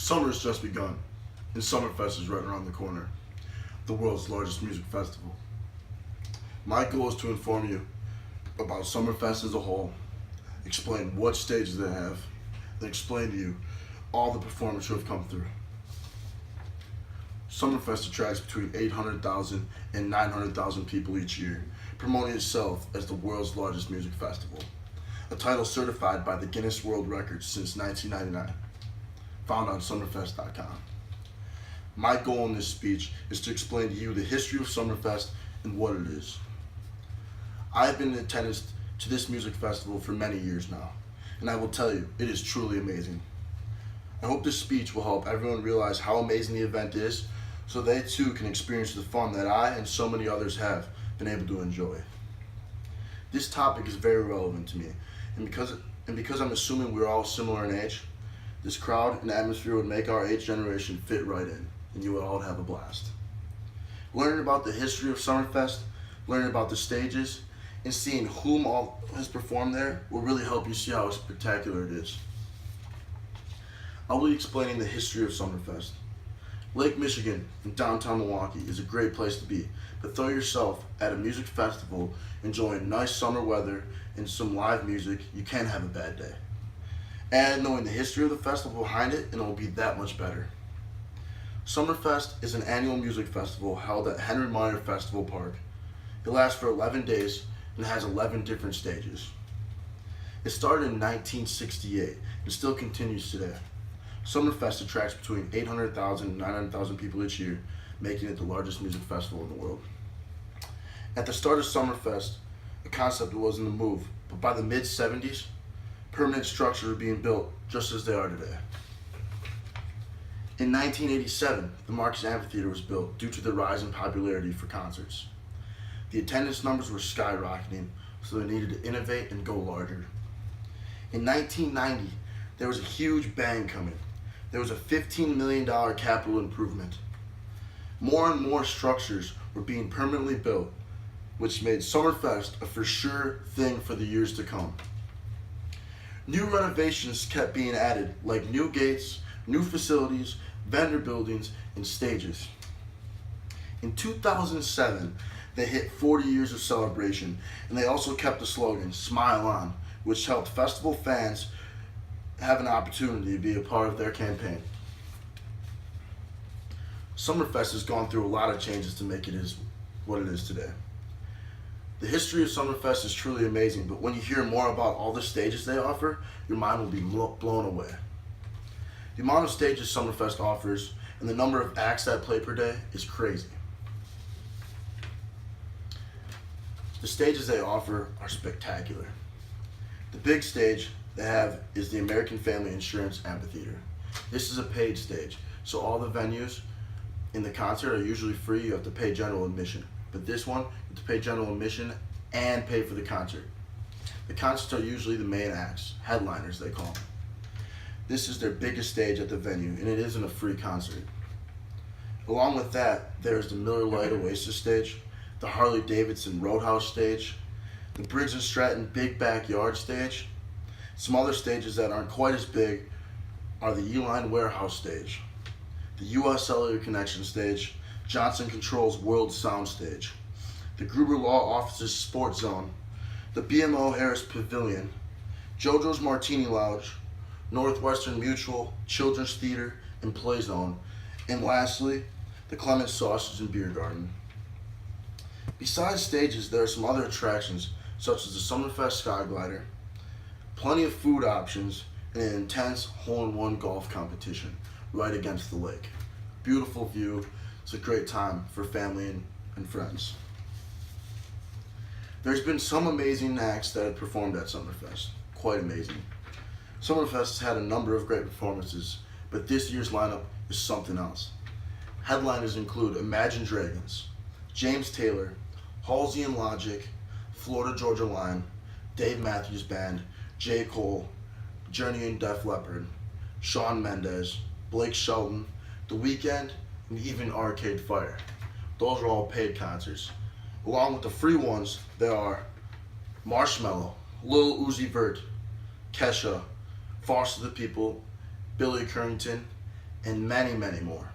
Summer has just begun, and Summerfest is right around the corner, the world's largest music festival. My goal is to inform you about Summerfest as a whole, explain what stages they have, and explain to you all the performers who have come through. Summerfest attracts between 800,000 and 900,000 people each year, promoting itself as the world's largest music festival, a title certified by the Guinness World Records since 1999, found on Summerfest.com. My goal in this speech is to explain to you the history of Summerfest and what it is. I have been in attendance to this music festival for many years now, and I will tell you, it is truly amazing. I hope this speech will help everyone realize how amazing the event is, so they too can experience the fun that I and so many others have been able to enjoy. This topic is very relevant to me, and because I'm assuming we're all similar in age, this crowd and atmosphere would make our age generation fit right in, and you would all have a blast. Learning about the history of Summerfest, learning about the stages, and seeing whom all has performed there will really help you see how spectacular it is. I will be explaining the history of Summerfest. Lake Michigan in downtown Milwaukee is a great place to be, but throw yourself at a music festival enjoying nice summer weather and some live music, you can't have a bad day. And knowing the history of the festival behind it, and it will be that much better. Summerfest is an annual music festival held at Henry Meijer Festival Park. It lasts for 11 days and has 11 different stages. It started in 1968 and still continues today. Summerfest attracts between 800,000 and 900,000 people each year, making it the largest music festival in the world. At the start of Summerfest, a concept was in the move, but by the mid-70s, permanent structures were being built just as they are today. In 1987, the Marcus Amphitheater was built due to the rise in popularity for concerts. The attendance numbers were skyrocketing, so they needed to innovate and go larger. In 1990, there was a huge bang coming. There was a $15 million capital improvement. More and more structures were being permanently built, which made Summerfest a for sure thing for the years to come. New renovations kept being added, like new gates, new facilities, vendor buildings, and stages. In 2007, they hit 40 years of celebration, and they also kept the slogan, "Smile On," which helped festival fans have an opportunity to be a part of their campaign. Summerfest has gone through a lot of changes to make it what it is today. The history of Summerfest is truly amazing, but when you hear more about all the stages they offer, your mind will be blown away. The amount of stages Summerfest offers and the number of acts that play per day is crazy. The stages they offer are spectacular. The big stage they have is the American Family Insurance Amphitheater. This is a paid stage, so all the venues in the concert are usually free. You have to pay general admission. But this one, you have to pay general admission and pay for the concert. The concerts are usually the main acts, headliners they call them. This is their biggest stage at the venue, and it isn't a free concert. Along with that, there's the Miller Lite Oasis stage, the Harley Davidson Roadhouse stage, the Briggs & Stratton Big Backyard stage. Some other stages that aren't quite as big are the Uline Warehouse stage, the US Cellular Connection stage, Johnson Controls World Sound stage, the Gruber Law Office's Sports Zone, the BMO Harris Pavilion, JoJo's Martini Lounge, Northwestern Mutual, Children's Theater, and Play Zone, and lastly, the Clements Sausage and Beer Garden. Besides stages, there are some other attractions, such as the Summerfest Sky Glider, plenty of food options, and an intense hole-in-one golf competition right against the lake. Beautiful view. It's a great time for family and friends. There's been some amazing acts that have performed at Summerfest. Quite amazing. Summerfest has had a number of great performances, but this year's lineup is something else. Headliners include Imagine Dragons, James Taylor, Halsey and Logic, Florida Georgia Line, Dave Matthews Band, J. Cole, Journey and Def Leppard, Shawn Mendes, Blake Shelton, The Weeknd, and even Arcade Fire. Those are all paid concerts. Along with the free ones, there are Marshmello, Lil Uzi Vert, Kesha, Foster the People, Billy Currington, and many, many more.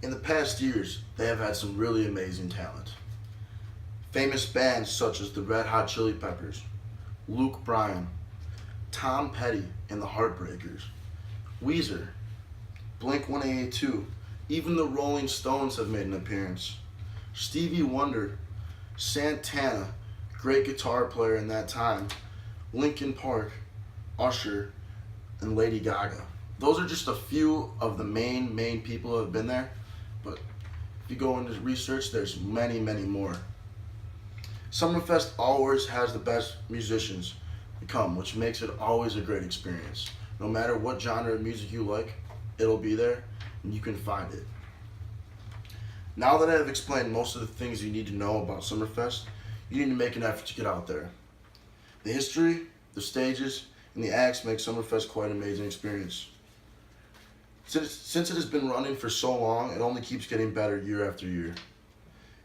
In the past years, they have had some really amazing talent. Famous bands such as the Red Hot Chili Peppers, Luke Bryan, Tom Petty and the Heartbreakers, Weezer, Blink-182, even the Rolling Stones have made an appearance. Stevie Wonder, Santana, great guitar player in that time, Linkin Park, Usher, and Lady Gaga. Those are just a few of the main people who have been there, but if you go into research, there's many, many more. Summerfest always has the best musicians come, which makes it always a great experience. No matter what genre of music you like, it'll be there and you can find it. Now that I have explained most of the things you need to know about Summerfest, you need to make an effort to get out there. The history, the stages, and the acts make Summerfest quite an amazing experience. Since it has been running for so long, it only keeps getting better year after year.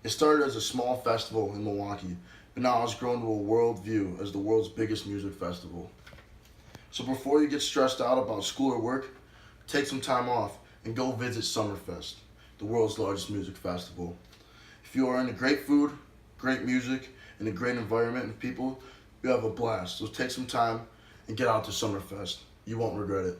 It started as a small festival in Milwaukee, but now has grown to a world view as the world's biggest music festival. So before you get stressed out about school or work, take some time off and go visit Summerfest, the world's largest music festival. If you are into great food, great music, and a great environment and people, you have a blast. So take some time and get out to Summerfest. You won't regret it.